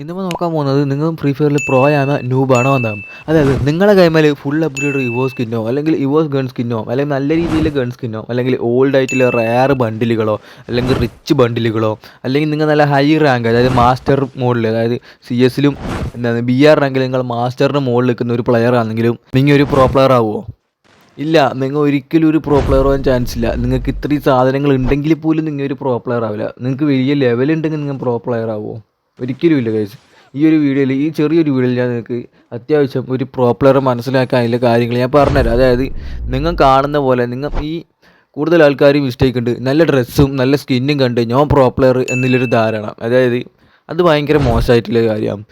ഇന്നിപ്പോൾ നോക്കാൻ പോകുന്നത് നിങ്ങൾ ഫ്രീ ഫയറിൽ പ്രോ ആണോ നൂബാണോ എന്നാകും. അതായത് നിങ്ങളുടെ കൈമേൽ ഫുൾ അപ്ഗ്രേഡ് ഇവോ സ്കിന്നോ അല്ലെങ്കിൽ ഇവോസ് ഗൺ സ്കിന്നോ അല്ലെങ്കിൽ നല്ല രീതിയിൽ ഗൺ സ്കിന്നോ അല്ലെങ്കിൽ ഓൾഡ് ആയിട്ടുള്ള റയർ ബണ്ടിലുകളോ അല്ലെങ്കിൽ റിച്ച് ബണ്ടിലുകളോ അല്ലെങ്കിൽ നിങ്ങൾ നല്ല ഹൈ റാങ്ക് അതായത് മാസ്റ്റർ മോഡിൽ അതായത് സി എസിലും എന്താണ് BR റാങ്കിൽ നിങ്ങൾ മാസ്റ്ററിന് മുകളിൽ നിൽക്കുന്ന ഒരു പ്ലെയർ ആണെങ്കിലും നിങ്ങൾ ഒരു പ്രോ പ്ലെയർ ആവുമോ? ഇല്ല, നിങ്ങൾ ഒരിക്കലും ഒരു പ്രോ പ്ലെയർ ആവാൻ ചാൻസ് ഇല്ല. നിങ്ങൾക്ക് ഇത്രയും സാധനങ്ങൾ ഉണ്ടെങ്കിൽ പോലും നിങ്ങൾ ഒരു പ്രോ പ്ലെയർ ആവില്ല. നിങ്ങൾക്ക് വലിയ ലെവൽ ഉണ്ടെങ്കിൽ നിങ്ങൾ പ്രോ പ്ലെയർ ആവുമോ? ഒരിക്കലും ഇല്ല ഗൈസ്. ഈ ഒരു വീഡിയോയിൽ ഈ ചെറിയൊരു വീഡിയോയിൽ ഞാൻ നിങ്ങൾക്ക് അത്യാവശ്യം ഒരു പ്രോ പ്ലെയറെ മനസ്സിലാക്കാൻ അതിലെ കാര്യങ്ങൾ ഞാൻ പറഞ്ഞുതരാം. അതായത് നിങ്ങൾ കാണുന്ന പോലെ നിങ്ങൾ ഈ കൂടുതൽ ആൾക്കാരും മിസ്റ്റേക്ക് ഉണ്ട്. നല്ല ഡ്രസ്സും നല്ല സ്കിന്നും കണ്ട് ഞാൻ പ്രോ പ്ലെയർ എന്നുള്ളൊരു ധാരണ, അതായത് അത് ഭയങ്കര മോശമായിട്ടുള്ള കാര്യമാണ്.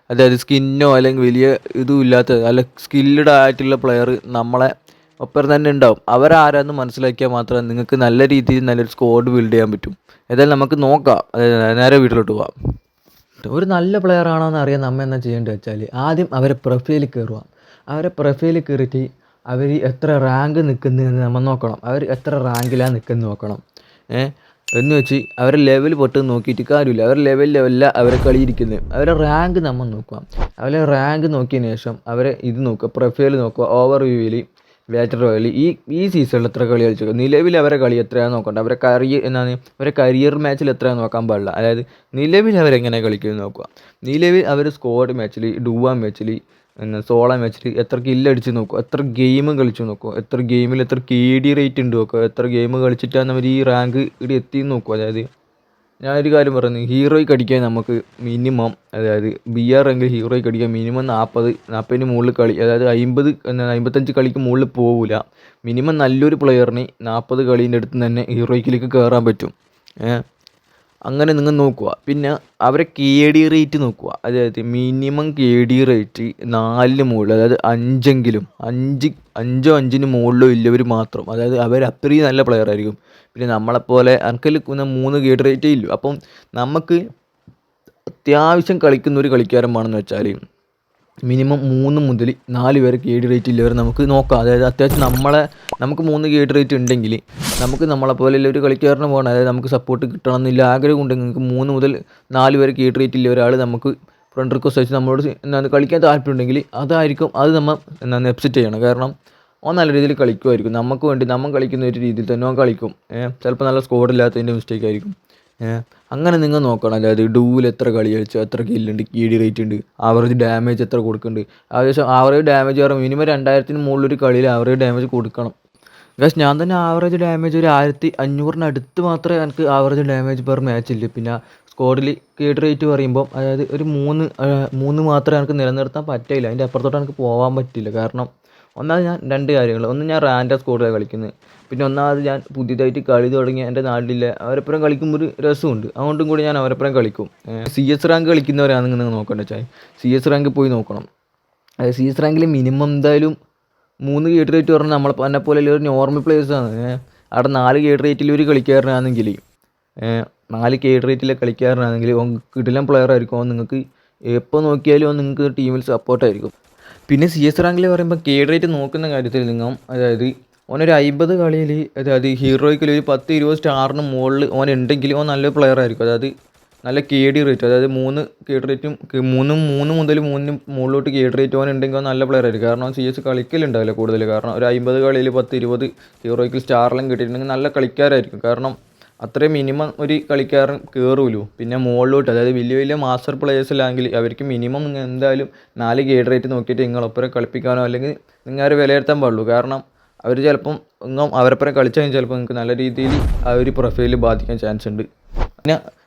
അതായത് സ്കിന്നോ അല്ലെങ്കിൽ വലിയ ഇതും ഇല്ലാത്ത നല്ല സ്കില്ലഡ് ആയിട്ടുള്ള പ്ലെയർ നമ്മളെ ഒപ്പം തന്നെ ഉണ്ടാവും. അവരാരാന്ന് മനസ്സിലാക്കിയാൽ മാത്രമേ നിങ്ങൾക്ക് നല്ല രീതിയിൽ നല്ലൊരു സ്ക്വാഡ് ബിൽഡ് ചെയ്യാൻ പറ്റും. ഏതായാലും നമുക്ക് നോക്കാം. നേരെ വീട്ടിലോട്ട് പോവാം. ഒരു നല്ല പ്ലെയർ ആണോ എന്ന് അറിയാൻ നമ്മൾ എന്താ ചെയ്യേണ്ടത് വെച്ചാൽ ആദ്യം അവരെ പ്രൊഫൈലിൽ കയറുക. അവരെ പ്രൊഫൈലിൽ കയറിയിട്ട് അവർ എത്ര റാങ്ക് നിൽക്കുന്നതെന്ന് നമ്മൾ നോക്കണം. അവർ എത്ര റാങ്കിലാണ് നിൽക്കുന്നത് നോക്കണം. എന്ന് വെച്ച് അവരെ ലെവൽ പൊട്ട് നോക്കിയിട്ട് കാര്യമില്ല. അവരുടെ ലെവലിലല്ല അവരെ കളിയിരിക്കുന്നത്. അവരെ റാങ്ക് നമ്മൾ നോക്കുക. അവരെ റാങ്ക് നോക്കിയതിന് ശേഷം അവരെ ഇത് നോക്കുക, പ്രൊഫൈൽ നോക്കുക. ഓവർ വ്യൂവിൽ ബാറ്റർ റോയൽ ഈ സീസണിൽ എത്ര കളി കളിച്ചു, നിലവിൽ അവരെ കളി എത്രയാണെന്ന് നോക്കണ്ട. അവരെ കരിയർ മാച്ചിൽ എത്രയാണെന്ന് നോക്കാൻ പാടില്ല. അതായത് നിലവിൽ അവരെങ്ങനെ കളിക്കുമെന്ന് നോക്കുക. നിലവിൽ അവർ സ്ക്വാഡ് മാച്ചിൽ, ഡുവ മാച്ചിൽ, സോളോ മാച്ചിൽ എത്ര കില്ലടിച്ച് നോക്കുക, എത്ര ഗെയിം കളിച്ച് നോക്കുക, എത്ര ഗെയിമിൽ എത്ര KD റേറ്റ് ഉണ്ട് നോക്കുക, എത്ര ഗെയിം കളിച്ചിട്ടാണ് അവർ ഈ റാങ്ക് ഇവിടെ എത്തിയെന്ന് നോക്കുക. അതായത് ഞാനൊരു കാര്യം പറയുന്നു, ഹീറോയ്ക്ക് അടിക്കാൻ നമുക്ക് മിനിമം, അതായത് BR എങ്കിൽ ഹീറോയ്ക്ക് അടിക്കാൻ മിനിമം 40-ന് മുകളിൽ കളി, അതായത് 55 കളിക്ക് മുകളിൽ പോകില്ല. മിനിമം നല്ലൊരു പ്ലെയറിന് 40 കളീൻ്റെ അടുത്ത് തന്നെ ഹീറോയ്ക്കിലേക്ക് കയറാൻ പറ്റും. അങ്ങനെ നിങ്ങൾ നോക്കുക. പിന്നെ അവരെ KD റേറ്റ് നോക്കുക. അതായത് മിനിമം KD റേറ്റ് 4-ന് മുകളിൽ, അതായത് 5-ന് മുകളിലോ ഇല്ലവർ മാത്രം. അതായത് അവർ അത്രയും നല്ല പ്ലെയർ ആയിരിക്കും. പിന്നെ നമ്മളെപ്പോലെ അനക്കൽ 3 KD റേറ്റേ ഇല്ലു. അപ്പം നമുക്ക് അത്യാവശ്യം കളിക്കുന്ന ഒരു കളിക്കാരൻ വേണമെന്ന് വെച്ചാൽ മിനിമം 3 മുതൽ 4 വരെ KD റേറ്റ് ഇല്ലവർ നമുക്ക് നോക്കാം. അതായത് അത്യാവശ്യം നമുക്ക് 3 KD റേറ്റ് ഉണ്ടെങ്കിൽ നമുക്ക് നമ്മളെപ്പോലെയുള്ള ഒരു കളിക്കാരന് പോകണം. അതായത് നമുക്ക് സപ്പോർട്ട് കിട്ടണം എന്നില്ല ആഗ്രഹം ഉണ്ടെങ്കിൽ നിങ്ങൾക്ക് 3 മുതൽ 4 വരെ KD റേറ്റ് ഇല്ല ഒരാൾ നമുക്ക് ഫ്രണ്ട് റിക്വസ്റ്റ് അയച്ച് നമ്മളോട് കളിക്കാൻ താല്പര്യമുണ്ടെങ്കിൽ അത് നമ്മൾ എക്സെപ്റ്റ് ചെയ്യണം. കാരണം ഓൻ നല്ല രീതിയിൽ കളിക്കുമായിരിക്കും. നമുക്ക് വേണ്ടി നമ്മൾ കളിക്കുന്ന ഒരു രീതിയിൽ തന്നെ ഓൻ കളിക്കും. ചിലപ്പോൾ നല്ല സ്കോഡില്ലാത്തതിൻ്റെ മിസ്റ്റേക്ക് ആയിരിക്കും. അങ്ങനെ നിങ്ങൾ നോക്കണം. അതായത് ഡൂവിൽ എത്ര കളി കളിച്ചു, എത്ര കില്ലുണ്ട്, KD റേറ്റ് ഉണ്ട്, ആവറേജ് ഡാമേജ് എത്ര കൊടുക്കുന്നുണ്ട്. ഏകദേശം ആവറേജ് ഡാമേജ് പറയുമ്പോൾ മിനിമം 2000-ന് മുകളിലൊരു കളിയിൽ ആവറേജ് ഡാമേജ് കൊടുക്കണം. ഗൈസ്, ഞാൻ തന്നെ ആവറേജ് ഡാമേജ് ഒരു 1500-ന് അടുത്ത് മാത്രമേ എനിക്ക് ആവറേജ് ഡാമേജ് പെർ മാച്ച് ഇല്ല. പിന്നെ സ്ക്വാഡിൽ KD റേറ്റ് പറയുമ്പോൾ അതായത് ഒരു 3 മാത്രമേ എനിക്ക് നിലനിർത്താൻ പറ്റില്ല. അതിൻ്റെ അപ്പുറത്തോട്ട് എനിക്ക് പോകാൻ പറ്റില്ല. കാരണം ഒന്നാമത് ഞാൻ 2 കാര്യങ്ങൾ. ഒന്ന്, ഞാൻ റാൻഡം സ്ക്വാഡിലാണ് കളിക്കുന്നത്. പിന്നെ ഒന്നാമത് ഞാൻ പുതിയതായിട്ട് കളി തുടങ്ങിയ എൻ്റെ നാട്ടിലെ അവരപ്പുറം കളിക്കുമ്പോൾ ഒരു രസമുണ്ട്. അതുകൊണ്ടും കൂടി ഞാൻ അവരപ്പുറം കളിക്കും. CS റാങ്ക് കളിക്കുന്നവരാണെങ്കിൽ നിങ്ങൾ നോക്കേണ്ടത് വെച്ചാൽ CS റാങ്ക് പോയി നോക്കണം. അതായത് CS റാങ്കിൽ മിനിമം എന്തായാലും 3 KD റേറ്റ് പറഞ്ഞാൽ എന്നെ പോലെ ഒരു നോർമൽ പ്ലേയേഴ്സാണ്. അവിടെ 4 KD റേറ്റിൽ ഒരു കളിക്കാരനാണെങ്കിൽ 4 KD റേറ്റിലെ കളിക്കാരനാണെങ്കിൽ കിടിലൻ പ്ലെയർ ആയിരിക്കും. നിങ്ങൾക്ക് എപ്പോൾ നോക്കിയാലും നിങ്ങൾക്ക് ടീമിൽ സപ്പോർട്ടായിരിക്കും. പിന്നെ CS റാങ്കിൽ പറയുമ്പോൾ KD റേറ്റ് നോക്കുന്ന കാര്യത്തിൽ അതായത് ഓനൊരു 50 കളിയിൽ, അതായത് ഹീറോയ്ക്കിൽ ഒരു 10-20 സ്റ്റാറിന് മുകളിൽ ഓൻ ഉണ്ടെങ്കിൽ ഓൻ നല്ല പ്ലെയർ ആയിരിക്കും. അതായത് നല്ല KD റേറ്റ്, അതായത് 3 KD റേറ്റും 3 മുതൽ 3-ന് മുകളിലോട്ട് KD റേറ്റ് ഓൻ ഉണ്ടെങ്കിൽ ഓൻ നല്ല പ്ലെയർ ആയിരിക്കും. കാരണം CS കളിക്കലുണ്ടാവില്ല കൂടുതൽ. കാരണം ഒരു 50 കളിയിൽ 10-20 ഹീറോയ്ക്ക് സ്റ്റാറെല്ലാം കിട്ടിയിട്ടുണ്ടെങ്കിൽ നല്ല കളിക്കാരായിരിക്കും. കാരണം അത്രയും മിനിമം ഒരു കളിക്കാരൻ കയറുമല്ലോ. പിന്നെ മുകളിലോട്ട്, അതായത് വലിയ വലിയ മാസ്റ്റർ പ്ലേയേഴ്സിലാണെങ്കിൽ അവർക്ക് മിനിമം എന്തായാലും 4 KD റേറ്റ് നോക്കിയിട്ട് നിങ്ങളൊപ്പരം കളിപ്പിക്കാനോ അല്ലെങ്കിൽ നിങ്ങൾ വിലയിരുത്താൻ പാടുള്ളൂ. കാരണം അവർ ചിലപ്പം അവരൊപ്പരം കളിച്ചു കഴിഞ്ഞാൽ ചിലപ്പോൾ നിങ്ങൾക്ക് നല്ല രീതിയിൽ ആ ഒരു പ്രൊഫൈലിൽ ബാധിക്കാൻ ചാൻസ് ഉണ്ട്.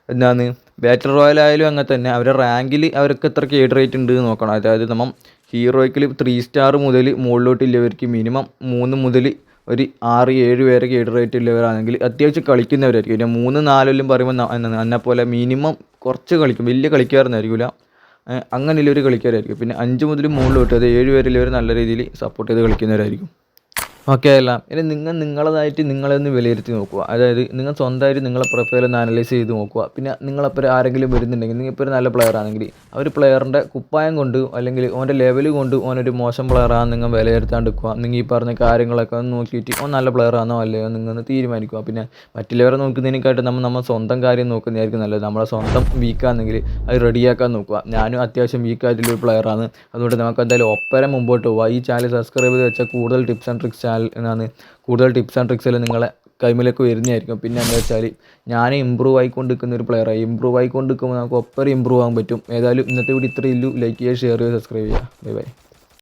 പിന്നെ ബാറ്റർ റോയൽ ആയാലും അങ്ങനെ തന്നെ അവരുടെ റാങ്കിൽ അവർക്ക് എത്ര KD റേറ്റ് ഉണ്ട് നോക്കണം. അതായത് നമ്മൾ ഹീറോയ്ക്കിൽ 3 സ്റ്റാർ മുതൽ മുകളിലോട്ടില്ലവർക്ക് മിനിമം 3 മുതൽ ഒരു 6-7 വരെ KD റേറ്റ് ഉള്ളവരാണെങ്കിൽ അത്യാവശ്യം കളിക്കുന്നവരായിരിക്കും. പിന്നെ 3-4 പറയുമ്പോൾ എന്നെപ്പോലെ മിനിമം കുറച്ച് കളിക്കും, വലിയ കളിക്കാരനായിരിക്കില്ല, അങ്ങനെയുള്ളൊരു കളിക്കാരായിരിക്കും. പിന്നെ 5 മുതൽ മുകളിലോട്ട്, അത് 7 വരെയുള്ളവർ നല്ല രീതിയിൽ സപ്പോർട്ട് ചെയ്ത് കളിക്കുന്നവരായിരിക്കും. ഓക്കെ അല്ല ഇനി നിങ്ങളതായിട്ട് നിങ്ങളൊന്ന് വിലയിരുത്തി നോക്കുക. അതായത് നിങ്ങൾ സ്വന്തമായിട്ട് നിങ്ങളെ പ്രൊഫൈലൊന്ന് അനലൈസ് ചെയ്ത് നോക്കുക. പിന്നെ നിങ്ങളപ്പോൾ ആരെങ്കിലും വരുന്നുണ്ടെങ്കിൽ നിങ്ങൾ ഇപ്പോൾ ഒരു നല്ല പ്ലെയർ ആണെങ്കിൽ ആ ഒരു പ്ലെയറിൻ്റെ കുപ്പായം കൊണ്ട് അല്ലെങ്കിൽ ഓൻ്റെ ലെവൽ കൊണ്ട് ഓനൊരു മോശം പ്ലെയറാണെന്ന് നിങ്ങൾ വിലയിരുത്താണ്ടിരിക്കുക. നിങ്ങൾ ഈ പറഞ്ഞ കാര്യങ്ങളൊക്കെ ഒന്ന് നോക്കിയിട്ട് ഓൻ നല്ല പ്ലെയർ ആണോ അല്ലയോ നിങ്ങളൊന്ന് തീരുമാനിക്കുക. പിന്നെ മറ്റുള്ളവരെ നോക്കുന്നതിനെക്കാട്ടും നമ്മൾ സ്വന്തം കാര്യം നോക്കുന്നതായിരിക്കും നല്ലത്. നമ്മളെ സ്വന്തം വീക്കാണെങ്കിൽ അത് റെഡിയാക്കാൻ നോക്കുക. ഞാനും അത്യാവശ്യം വീക്കായിട്ടുള്ളൊരു പ്ലെയറാണ്. അതുകൊണ്ട് നമുക്ക് എന്തായാലും ഒപ്പരം മുമ്പോട്ട് പോവുക. ഈ ചാനൽ സബ്സ്ക്രൈബ് ചെയ്ത് വെച്ചാൽ കൂടുതൽ ടിപ്സ് ആൻഡ് ട്രിക്സ് ചാനൽ എന്നാണ് കൂടുതൽ ടിപ്സ് ആൻഡ് ട്രിക്സിൽ നിങ്ങളെ കൈമിലേക്ക് വരുന്നതായിരിക്കും. പിന്നെ എന്താ വെച്ചാൽ ഞാൻ ഇമ്പ്രൂവ് ആയിക്കൊണ്ടിരിക്കുന്ന ഒരു പ്ലെയറാണ്. ഇമ്പ്രൂവ് ആയിക്കൊണ്ടിരിക്കുമ്പോൾ നമുക്ക് ഒപ്പരം ഇമ്പ്രൂവ് ആകാൻ പറ്റും. ഏതായാലും ഇന്നത്തെ വീഡിയോ ഇത്രയേ ഉള്ളൂ. ലൈക്ക് ചെയ്യുക, ഷെയർ ചെയ്യുക, സബ്സ്ക്രൈബ് ചെയ്യുക. Bye bye.